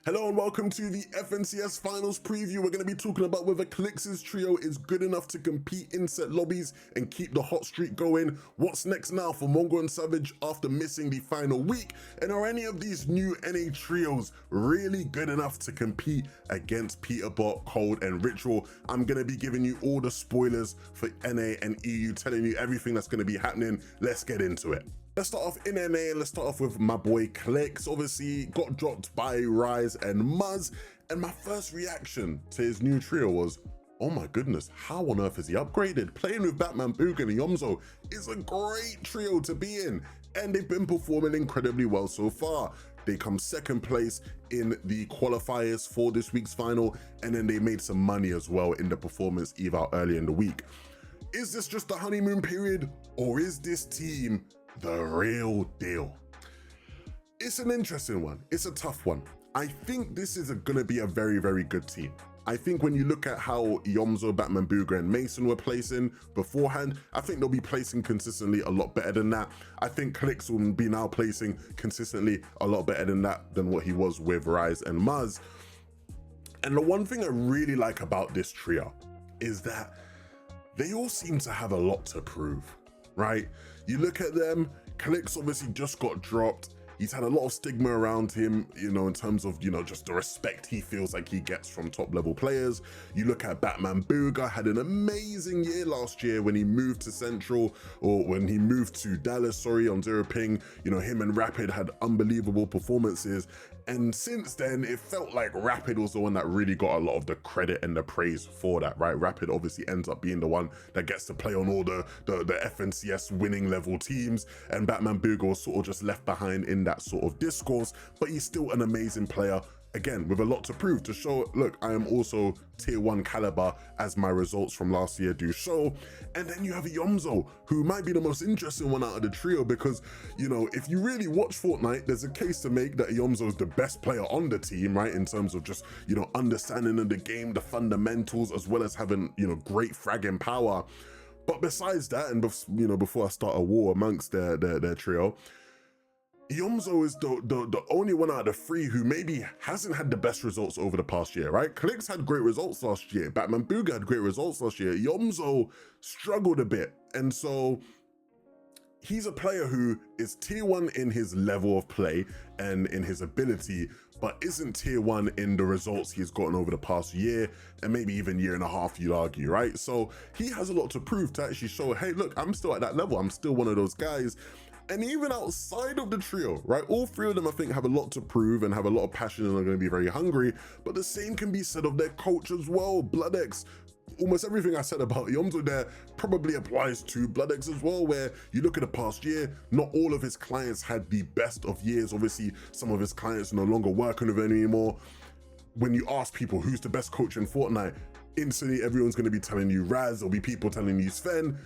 Hello and welcome to the FNCS Finals preview. We're going to be talking about whether Clix's trio is good enough to compete in set lobbies and keep the hot streak going. What's next now for Mongo and Savage after missing the final week? And are any of these new NA trios really good enough to compete against Peterbot, Cold and Ritual? I'm going to be giving you all the spoilers for NA and EU, telling you everything that's going to be happening. Let's get into it. Let's start off in NA and let's start off with my boy Clix. Obviously got dropped by Rise and Muzz, and my first reaction to his new trio was, oh my goodness, how on earth is he upgraded? Playing with Batman, Booga and Yomzo is a great trio to be in, and they've been performing incredibly well so far. They come second place in the qualifiers for this week's final, and then they made some money as well in the performance eval early in the week. Is this just the honeymoon period, or is this team the real deal? It's an interesting one. It's a tough one. I think this is gonna be a very, very good team. I think when you look at how Yomzo, Batman, Booga and Mason were placing beforehand, I think they'll be placing consistently a lot better than that. I think Clix will be now placing consistently a lot better than that, than what he was with Rise and Muzz. And the one thing I really like about this trio is that they all seem to have a lot to prove, right? You look at them, Clix obviously just got dropped. He's had a lot of stigma around him, you know, in terms of, you know, just the respect he feels like he gets from top level players. You look at Batman Booga, had an amazing year last year when he moved to Central, or when he moved to Dallas, sorry, on Zero Ping. You know, him and Rapid had unbelievable performances. And since then, it felt like Rapid was the one that really got a lot of the credit and the praise for that, right? Rapid obviously ends up being the one that gets to play on all the FNCS winning level teams, and Batman Booga was sort of just left behind in that sort of discourse, but he's still an amazing player, again, with a lot to prove, to show, look, I am also tier 1 caliber, as my results from last year do show. And then you have Yomzo, who might be the most interesting one out of the trio, because, you know, if you really watch Fortnite, there's a case to make that Yomzo is the best player on the team, right, in terms of just, you know, understanding of the game, the fundamentals, as well as having, you know, great fragging power. But besides that, and you know, before I start a war amongst their trio, Yomzo is the only one out of the three who maybe hasn't had the best results over the past year, right? Clix had great results last year. Batman Booga had great results last year. Yomzo struggled a bit. And so he's a player who is tier 1 in his level of play and in his ability, but isn't tier 1 in the results he's gotten over the past year, and maybe even year and a half, you'd argue, right? So he has a lot to prove to actually show, hey, look, I'm still at that level. I'm still one of those guys. And even outside of the trio, right? All three of them, I think, have a lot to prove and have a lot of passion and are going to be very hungry. But the same can be said of their coach as well, BloodX. Almost everything I said about Yomzo there probably applies to BloodX as well, where you look at the past year, not all of his clients had the best of years. Obviously, some of his clients are no longer working with him anymore. When you ask people who's the best coach in Fortnite, instantly everyone's going to be telling you Raz. There'll be people telling you Sven.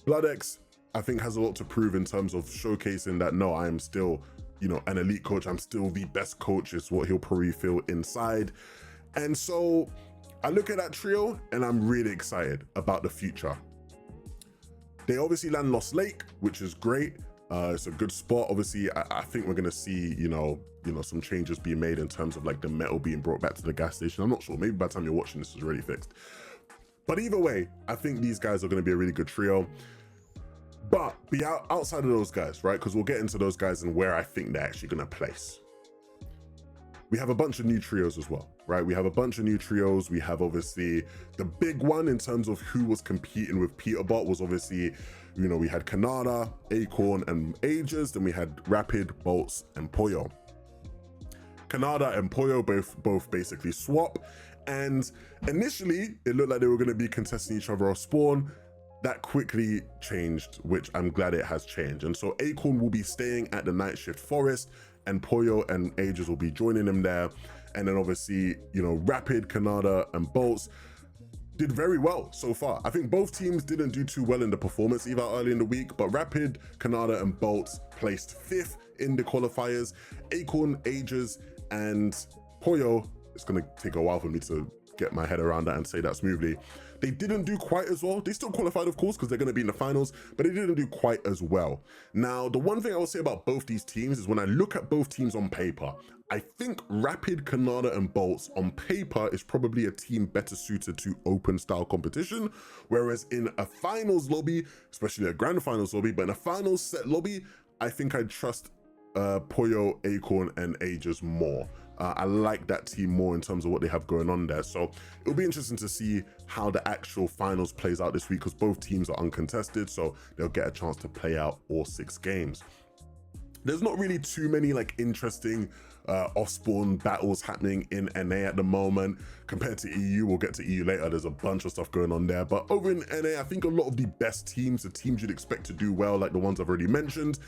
BloodX, I think, has a lot to prove in terms of showcasing that, no, I am still, you know, an elite coach. I'm still the best coach, is what he'll probably feel inside. And so I look at that trio and I'm really excited about the future. They obviously land Lost Lake, which is great. It's a good spot. Obviously, I think we're going to see, you know, some changes being made in terms of like the metal being brought back to the gas station. I'm not sure. Maybe by the time you're watching this is already fixed. But either way, I think these guys are going to be a really good trio. But be outside of those guys, right? Because we'll get into those guys and where I think they're actually going to place. We have a bunch of new trios as well, right? We have a bunch of new trios. We have obviously the big one in terms of who was competing with Peterbot was obviously, you know, we had Canada, Acorn and Ages. Then we had Rapid, Bolts and Pollo. Canada and Pollo both basically swap. And initially it looked like they were going to be contesting each other off spawn. That quickly changed, which I'm glad it has changed. And so Acorn will be staying at the Night Shift Forest, and Pollo and Ages will be joining him there. And then obviously, you know, Rapid, Canada and Bolts did very well so far. I think both teams didn't do too well in the performance eval early in the week, but Rapid, Canada and Bolts placed 5th in the qualifiers. Acorn, Ages and Pollo, it's gonna take a while for me to get my head around that and say that smoothly. They didn't do quite as well. They still qualified, of course, because they're going to be in the finals, but they didn't do quite as well. Now, the one thing I will say about both these teams is when I look at both teams on paper, I think Rapid, Canada, and Bolts on paper is probably a team better suited to open style competition, whereas in a finals lobby, especially a grand finals lobby, but in a finals set lobby, I think I'd trust Poyo, Acorn, and Aegis more. I like that team more in terms of what they have going on there. So it'll be interesting to see how the actual finals plays out this week, because both teams are uncontested, so they'll get a chance to play out all 6 games. There's not really too many like interesting off-spawn battles happening in NA at the moment compared to EU. We'll get to EU later. There's a bunch of stuff going on there, but over in NA, I think a lot of the best teams, the teams you'd expect to do well, like the ones I've already mentioned,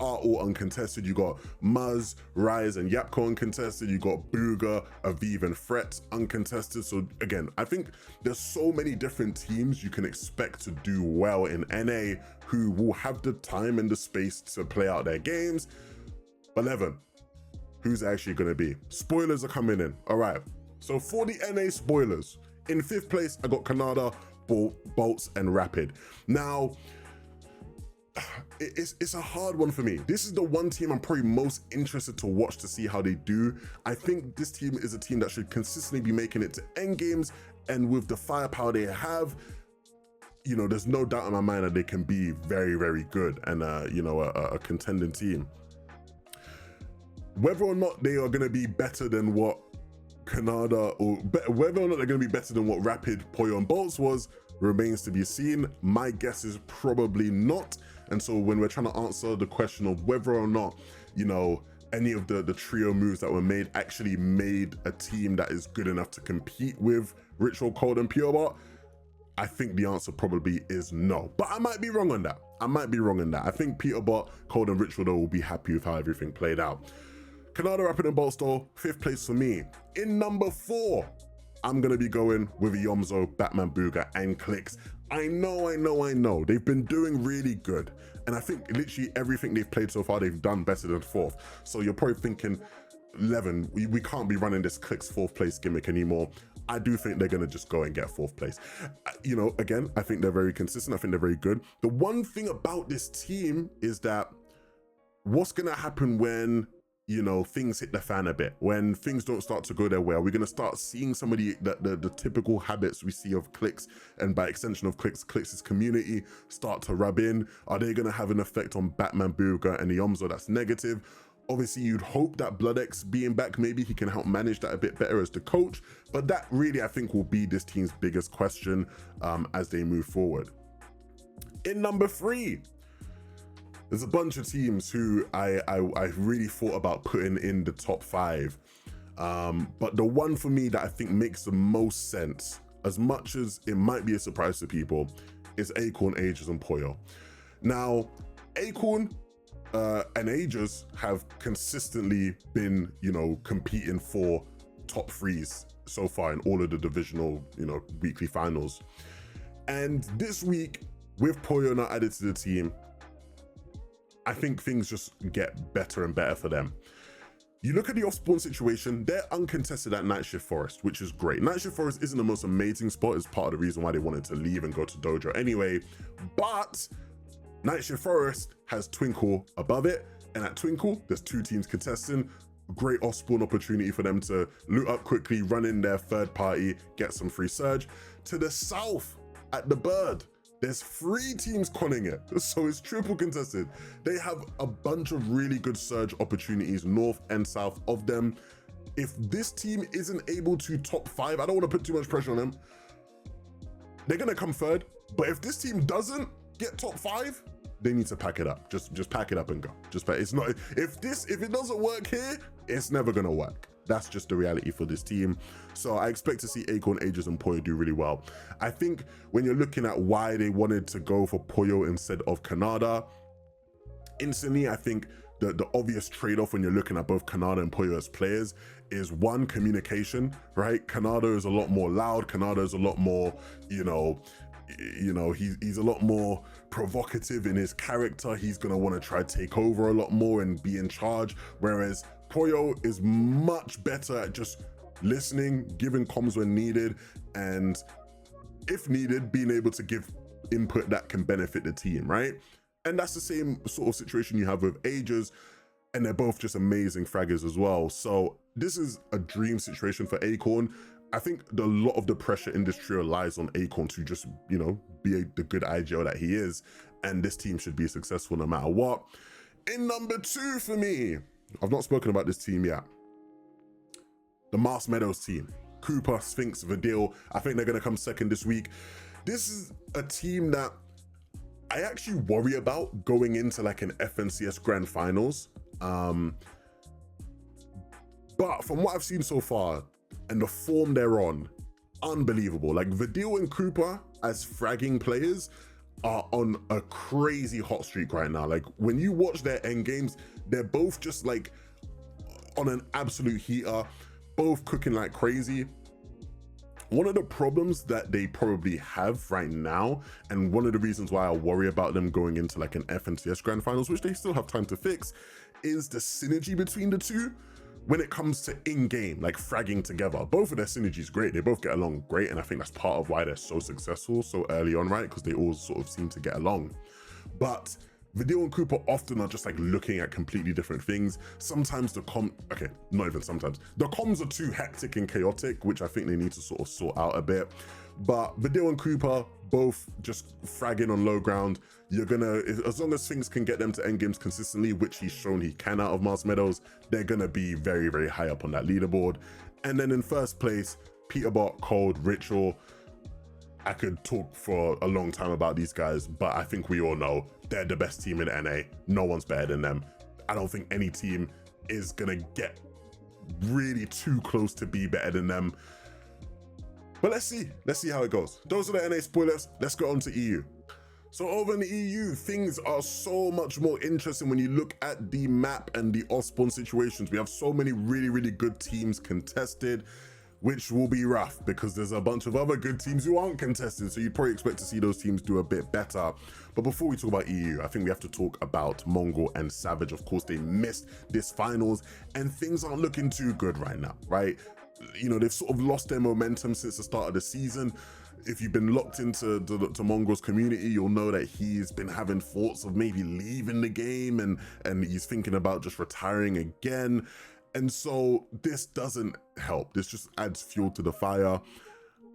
are all uncontested. You got Muzz, Rise, and Yapko uncontested. You got Booga, Aviv, and Fret uncontested. So again, I think there's so many different teams you can expect to do well in NA who will have the time and the space to play out their games. 11, who's actually going to be? Spoilers are coming in. All right. So for the NA spoilers, in 5th place, I got Canada, Bolts, and Rapid. Now, it's a hard one for me. This is the one team I'm probably most interested to watch to see how they do. I think this team is a team that should consistently be making it to end games, and with the firepower they have, you know, there's no doubt in my mind that they can be very, very good and you know, a contending team. Whether or not they are going to be better than what Canada, or whether or not they're going to be better than what Rapid, Poyo, and Bolts was, remains to be seen. My guess is probably not. And so when we're trying to answer the question of whether or not, you know, any of the trio moves that were made actually made a team that is good enough to compete with Ritual, Cold, and Purebot, I think the answer probably is no. But I might be wrong on that. I think Peterbot, Cold, and Ritual though will be happy with how everything played out. Canada, Rapid, and Bolts though, 5th place for me. In number 4, I'm gonna be going with Yomzo, Batman Booga, and Clix. I know. They've been doing really good. And I think literally everything they've played so far, they've done better than 4th. So you're probably thinking, 11, we can't be running this Clix 4th place gimmick anymore. I do think they're gonna just go and get 4th place. You know, again, I think they're very consistent. I think they're very good. The one thing about this team is that what's gonna happen when, you know, things hit the fan a bit, when things don't start to go their way? Are we going to start seeing some of the typical habits we see of Clix, and by extension of Clix's community, start to rub in? Are they going to have an effect on Batman, Booga, and Yomzo that's negative? Obviously, you'd hope that BloodX being back, maybe he can help manage that a bit better as the coach, but that really, I think, will be this team's biggest question as they move forward. In number 3, there's a bunch of teams who I really thought about putting in the top 5. But the one for me that I think makes the most sense, as much as it might be a surprise to people, is Acorn, Aegis, and Poyo. Now, Acorn and Aegis have consistently been, you know, competing for top 3s so far in all of the divisional, you know, weekly finals. And this week, with Poyo now added to the team, I think things just get better and better for them. You look at the off-spawn situation, they're uncontested at Night Shift Forest, which is great. Night Shift Forest isn't the most amazing spot, it's part of the reason why they wanted to leave and go to Dojo anyway, but Night Shift Forest has Twinkle above it, and at Twinkle, there's 2 teams contesting. Great off-spawn opportunity for them to loot up quickly, run in their third party, get some free surge. To the south, at the Bird, there's 3 teams conning it, so it's triple contested. They have a bunch of really good surge opportunities north and south of them. If this team isn't able to top 5, I don't want to put too much pressure on them. They're gonna come 3rd, but if this team doesn't get top 5, they need to pack it up. Just pack it up and go. It's not, if it doesn't work here, it's never gonna work. That's just the reality for this team. So I expect to see Acorn, Aegis, and Poyo do really well. I think when you're looking at why they wanted to go for Poyo instead of Canada, instantly, I think the obvious trade-off when you're looking at both Canada and Poyo as players is, one, communication, right? Canada is a lot more loud. Canada is a lot more, you know, he's a lot more provocative in his character. He's gonna want to try to take over a lot more and be in charge, whereas Poyo is much better at just listening, giving comms when needed, and if needed, being able to give input that can benefit the team, right? And that's the same sort of situation you have with Aegis, and they're both just amazing fraggers as well. So this is a dream situation for Acorn. I think a lot of the pressure in this trio lies on Acorn to just, you know, be the good IGL that he is, and this team should be successful no matter what. In number 2 for me, I've not spoken about this team yet. The Mars Meadows team. Cooper, Sphinx, Vidil. I think they're going to come second this week. This is a team that I actually worry about going into like an FNCS Grand Finals. But from what I've seen so far and the form they're on, unbelievable. Like Vidil and Cooper as fragging players are on a crazy hot streak right now. Like when you watch their end games, they're both just like on an absolute heater, both cooking like crazy. One of the problems that they probably have right now, and one of the reasons why I worry about them going into like an FNCS Grand Finals, which they still have time to fix, is the synergy between the two when it comes to in-game, like fragging together. Both of their synergies great. They both get along great, and I think that's part of why they're so successful so early on, right? Because they all sort of seem to get along. But Vidil and Cooper often are just like looking at completely different things. Sometimes the not even sometimes. The comms are too hectic and chaotic, which I think they need to sort of sort out a bit. But Vidil and Cooper, both just fragging on low ground. You're gonna, as long as things can get them to end games consistently, which he's shown he can out of Mars Meadows, they're gonna be very, very high up on that leaderboard. And then in first place, Peterbot, Cold, Ritual. I could talk for a long time about these guys, but I think we all know they're the best team in NA. No one's better than them. I don't think any team is gonna get really too close to be better than them. But let's see how it goes. Those are the NA spoilers. Let's go on to EU. So over in the EU, things are so much more interesting when you look at the map and the Osborne situations. We have so many really, really good teams contested, which will be rough because there's a bunch of other good teams who aren't contested. So you'd probably expect to see those teams do a bit better. But before we talk about EU, I think we have to talk about Mongol and Savage. Of course, they missed this finals and things aren't looking too good right now, right? You know, they've sort of lost their momentum since the start of the season. If you've been locked into to Mongol's community, you'll know that he's been having thoughts of maybe leaving the game and he's thinking about just retiring again. And so this doesn't help. This just adds fuel to the fire.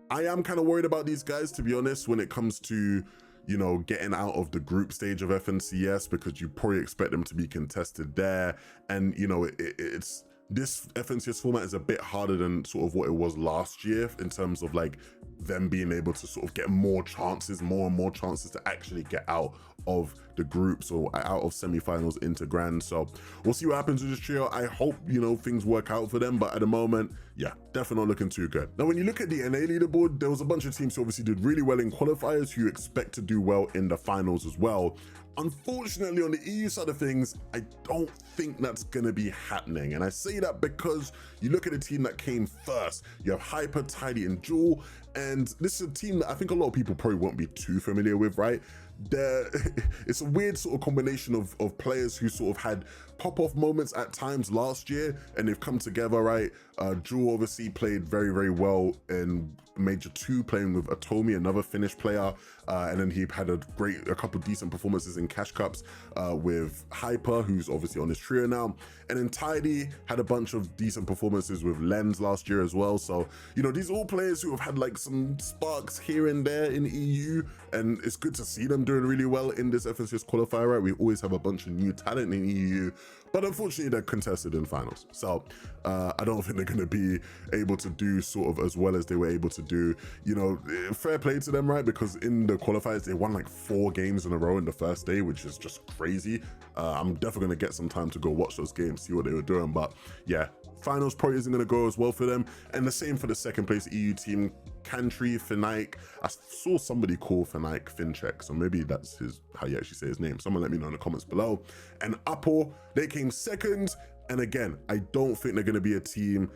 I am kind of worried about these guys, to be honest, when it comes to, you know, getting out of the group stage of FNCS, because you probably expect them to be contested there. And, you know, it's this FNCS format is a bit harder than sort of what it was last year in terms of like them being able to sort of get more and more chances to actually get out of the groups or out of semifinals into grand. So we'll see what happens with this trio. I hope, you know, things work out for them, but at the moment, yeah, definitely not looking too good. Now, when you look at the NA leaderboard, there was a bunch of teams who obviously did really well in qualifiers who you expect to do well in the finals as well. Unfortunately, on the EU side of things, I don't think that's gonna be happening. And I say that because you look at a team that came first. You have Hyper, Tidy, and Jewel. And this is a team that I think a lot of people probably won't be too familiar with, right? It's a weird sort of combination of players who sort of had pop-off moments at times last year, and they've come together, right? Jewel obviously played very, very well in Major 2, playing with Atomi, another Finnish player, and then he had a couple decent performances in Cash Cups with Hyper, who's obviously on his trio now, and then Tidy had a bunch of decent performances with Lens last year as well. So, you know, these are all players who have had like some sparks here and there in EU, and it's good to see them doing really well in this FNCS qualifier, right? We always have a bunch of new talent in EU, but unfortunately they're contested in finals. So I don't think they're going to be able to do sort of as well as they were able to do. You know, fair play to them, right? Because in the qualifiers, they won like 4 games in a row in the first day, which is just crazy. I'm definitely going to get some time to go watch those games, see what they were doing. But yeah, finals probably isn't going to go as well for them. And the same for the second place EU team, Cantry, Finike. I saw somebody call Finike Fincheck, so maybe that's how you actually say his name. Someone let me know in the comments below. And Apple, they came second. And again, I don't think they're going to be a team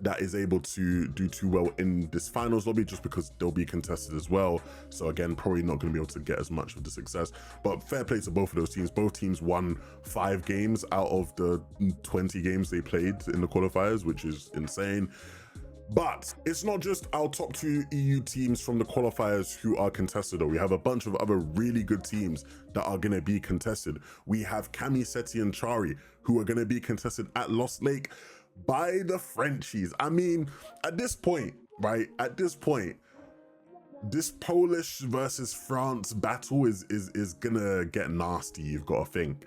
that is able to do too well in this finals lobby, just because they'll be contested as well. So again, probably not going to be able to get as much of the success, but fair play to both of those teams. Both teams won 5 games out of the 20 games they played in the qualifiers, which is insane. But it's not just our top 2 EU teams from the qualifiers who are contested though. We have a bunch of other really good teams that are going to be contested. We have Camiseti and Chari, who are going to be contested at Lost Lake by the Frenchies. I mean, at this point, right? At this point, this Polish versus France battle is gonna get nasty, you've got to think.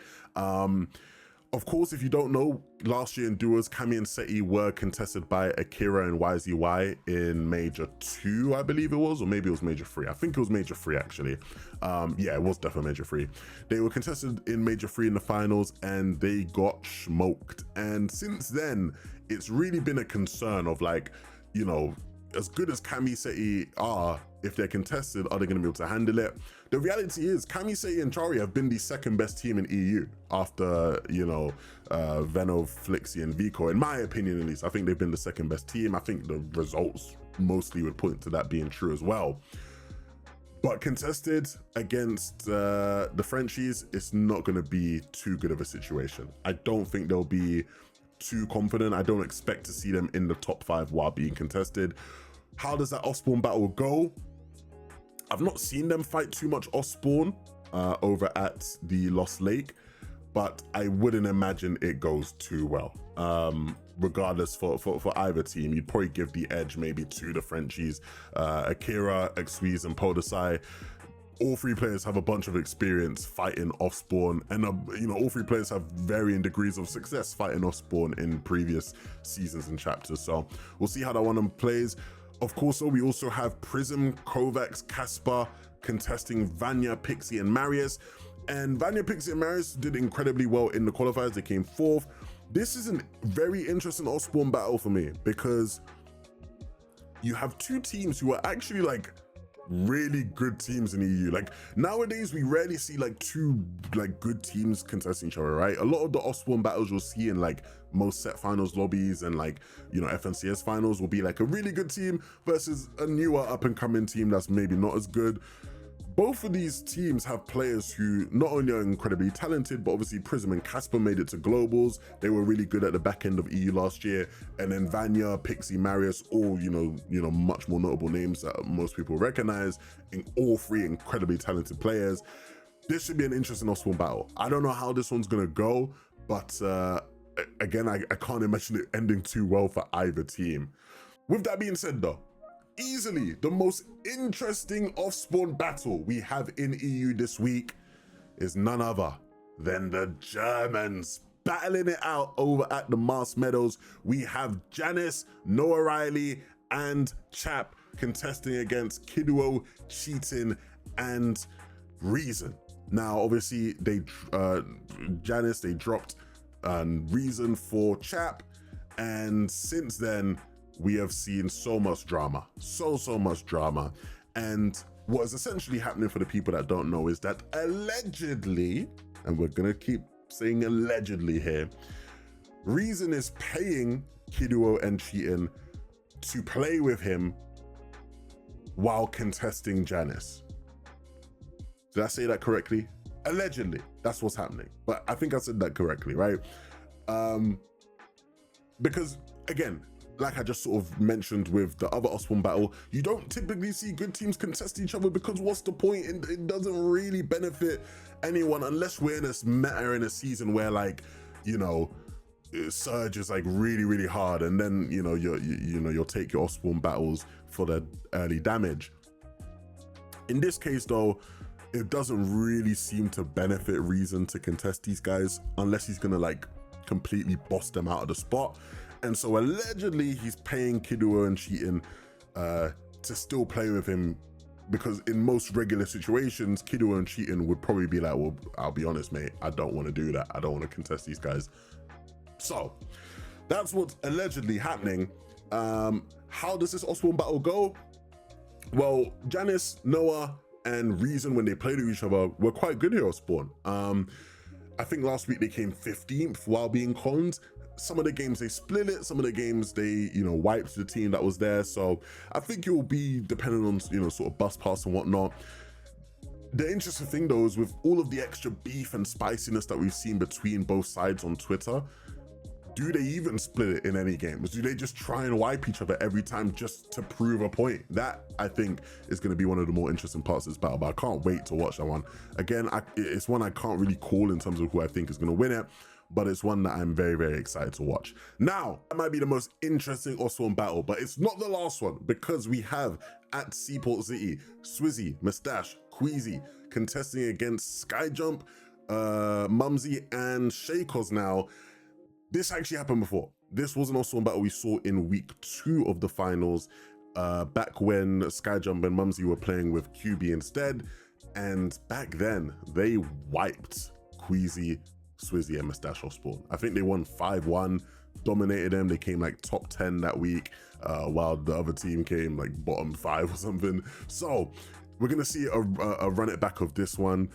Of course, if you don't know, last year in duos, Cami and Seti were contested by Akira and YZY in Major 2, I believe it was, or maybe it was Major 3. I think it was Major 3, actually. Yeah, it was definitely Major 3. They were contested in Major 3 in the finals, and they got smoked. And since then, it's really been a concern of, like, you know, as good as Cami Seti are, if they're contested, are they going to be able to handle it? The reality is, Cami Seti and Chari have been the 2nd best team in EU after, you know, Veno, Flixi, and Vico. In my opinion, at least, I think they've been the 2nd best team. I think the results mostly would point to that being true as well. But contested against the Frenchies, it's not going to be too good of a situation. I don't think they'll be too confident. I don't expect to see them in the top 5 while being contested. How does that Osborne battle go? I've not seen them fight too much Osborne over at the Lost Lake, but I wouldn't imagine it goes too well. Regardless, for either team, you'd probably give the edge maybe to the Frenchies. Akira, Xwiz, and Podesai. All 3 players have a bunch of experience fighting Offspawn, and you know, all 3 players have varying degrees of success fighting Offspawn in previous seasons and chapters. So we'll see how that one plays. Of course, though, we also have Prism, Kovacs, Casper contesting Vanya, Pixie, and Marius. And Vanya, Pixie, and Marius did incredibly well in the qualifiers. They came 4th. This is a very interesting Offspawn battle for me, because you have 2 teams who are actually like really good teams in EU. Like nowadays, we rarely see like 2 like good teams contesting each other, right? A lot of the Offspawn battles you'll see in like most set finals lobbies and like, you know, FNCS finals will be like a really good team versus a newer up and coming team that's maybe not as good. Both of these teams have players who not only are incredibly talented, but obviously Prism and Casper made it to globals. They were really good at the back end of EU last year. And then Vanya, Pixie, Marius, all, you know, much more notable names that most people recognize, in all 3 incredibly talented players. This should be an interesting Osborne battle. I don't know how this one's gonna go, but again, I can't imagine it ending too well for either team. With that being said though, easily the most interesting Offspawn battle we have in EU this week is none other than the Germans battling it out over at the Mars Meadows. We have Janice, Noah Riley, and Chap contesting against Kiduo, Cheating, and Rezon. Now, obviously, Janice, they dropped Rezon for Chap, and since then, we have seen so much drama, so much drama. And what is essentially happening, for the people that don't know, is that allegedly, and we're gonna keep saying allegedly here, Rezon is paying Kiduo and Cheating to play with him while contesting Janice. Did I say that correctly? Allegedly, that's what's happening. But I think I said that correctly, right? Because again, like I just sort of mentioned with the other Osborne battle, you don't typically see good teams contest each other, because what's the point? It doesn't really benefit anyone, unless we're in a meta in a season where, like, you know, Surge is like really hard, and then you'll take your Osborne battles for the early damage. In this case though, it doesn't really seem to benefit Rezon to contest these guys unless he's gonna like completely boss them out of the spot. And so allegedly he's paying Kiduo and Cheating to still play with him, because in most regular situations, Kiduo and Cheating would probably be like, well, I'll be honest, mate, I don't want to do that. I don't want to contest these guys. So that's what's allegedly happening. How does this Osborne battle go? Well, Janice, Noah, and Rezon, when they played with each other, were quite good here, Osborne. I think last week they came 15th while being conned. some of the games they split it, some of the games they, you know, wiped the team that was there. So I think it will be depending on, you know, sort of bus pass and whatnot. The interesting thing though is with all of the extra beef and spiciness that we've seen between both sides on Twitter, do they even split it in any games? Do they just try and wipe each other every time just to prove a point? That, I think, is going to be one of the more interesting parts of this battle, but I can't wait to watch that one. Again, it's one I can't really call in terms of who I think is going to win it, but it's one that I'm very, very excited to watch. Now, that might be the most interesting Osborne battle, but it's not the last one, because we have at Seaport City, Swizzy, Mustache, Queasy contesting against Skyjump, Mumsy, and Shakos now. This actually happened before. This was an Osborne battle we saw in week 2 of the finals, back when Skyjump and Mumsy were playing with QB instead. And back then, they wiped Queasy, Swizzy, and Mustache Osborne. I think they won 5-1, dominated them. They came like top 10 that week, while the other team came like bottom 5 or something. So we're gonna see a run it back of this one.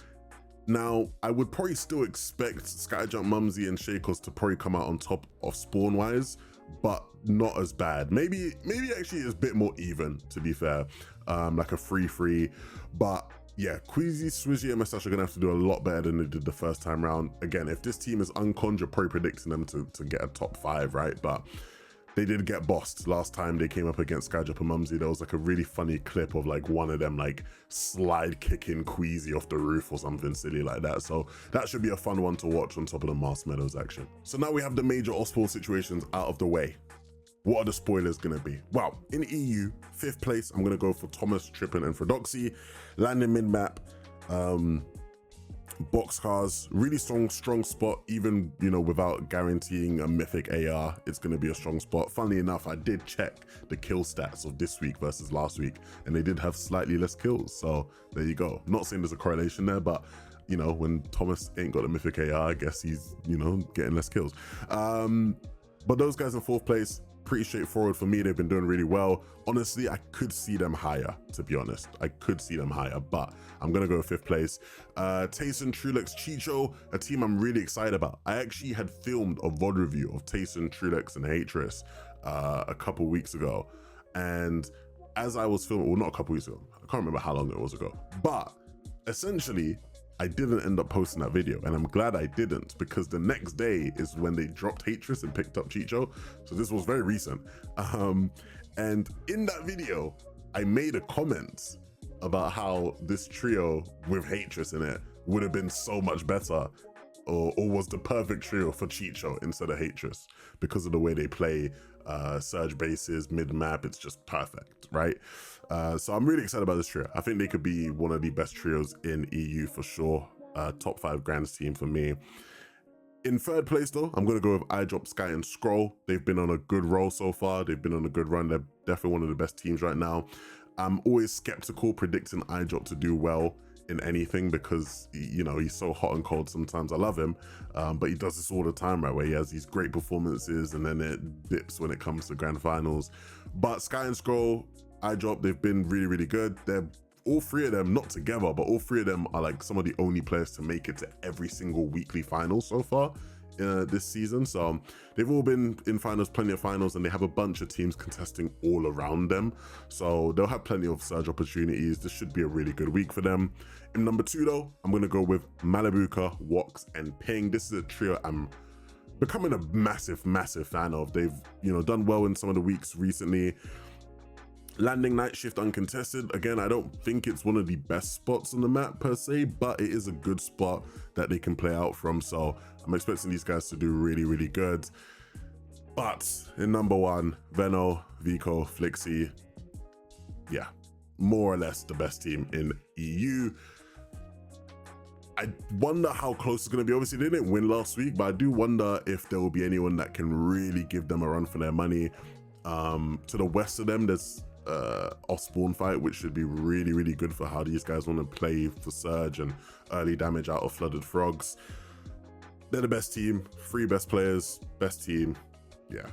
Now, I would probably still expect Skyjump, Mumsy, and Shakos to probably come out on top of spawn-wise, but not as bad. Maybe actually it's a bit more even, to be fair, like a 3-3. But yeah, Queasy, Swizzy, and Mustache are gonna have to do a lot better than they did the first time round. Again, if this team is unconned, you're probably predicting them to get a top 5, right? But they did get bossed last time they came up against Skyjump and Mumsy. There was like a really funny clip of like one of them like slide kicking Queasy off the roof or something silly like that. So that should be a fun one to watch on top of the Mars Meadows action. So now we have the major Osborne situations out of the way. What are the spoilers gonna be? Well, in EU, 5th place, I'm gonna go for Thomas, Trippin, and Fredoxy. Landing mid-map, boxcars, really strong spot, even, you know, without guaranteeing a mythic AR, it's going to be a strong spot. Funnily enough, I did check the kill stats of this week versus last week, and they did have slightly less kills. So there you go. Not saying there's a correlation there, but you know, when Thomas ain't got a mythic AR, I guess he's, you know, getting less kills. But those guys in 4th place, pretty straightforward for me. They've been doing really well. Honestly, I could see them higher, to be honest. I could see them higher, but I'm gonna go 5th place. Tayson, Trulex, Chicho, a team I'm really excited about. I actually had filmed a VOD review of Tayson, Trulex, and Hatris a couple weeks ago. And as I was filming, well, not a couple weeks ago, I can't remember how long it was ago, but essentially, I didn't end up posting that video, and I'm glad I didn't, because the next day is when they dropped Hatris and picked up Chicho. So this was very recent. And in that video, I made a comment about how this trio with Hatris in it would have been so much better, or was the perfect trio for Chicho instead of Hatris, because of the way they play surge bases, mid-map. It's just perfect, right? So I'm really excited about this trio. I think they could be one of the best trios in EU for sure. Top 5 Grands team for me. In 3rd place though, I'm gonna go with iDrop, Sky, and Scroll. They've been on a good roll so far. They've been on a good run. They're definitely one of the best teams right now. I'm always skeptical predicting iDrop to do well in anything, because, you know, he's so hot and cold sometimes. I love him, but he does this all the time, right, where he has these great performances and then it dips when it comes to grand finals. But Sky and Scroll, iDrop, they've been really, really good. They're all 3 of them, not together, but all 3 of them are like some of the only players to make it to every single weekly final so far this season. So they've all been in finals, plenty of finals, and they have a bunch of teams contesting all around them. So they'll have plenty of surge opportunities. This should be a really good week for them. In number 2 though, I'm gonna go with Malibuka, Wox, and Ping. This is a trio I'm becoming a massive fan of. They've, you know, done well in some of the weeks recently. Landing Night Shift uncontested. Again, I don't think it's one of the best spots on the map per se, but it is a good spot that they can play out from. So I'm expecting these guys to do really, really good. But in number 1, Veno, Vico, Flixie, yeah, more or less the best team in EU. I wonder how close it's going to be. Obviously, they didn't win last week, but I do wonder if there will be anyone that can really give them a run for their money. To the west of them, there's Osborne fight, which should be really, really good for how these guys want to play for surge and early damage out of flooded frogs. They're the best team, 3 best players, best team. Yeah,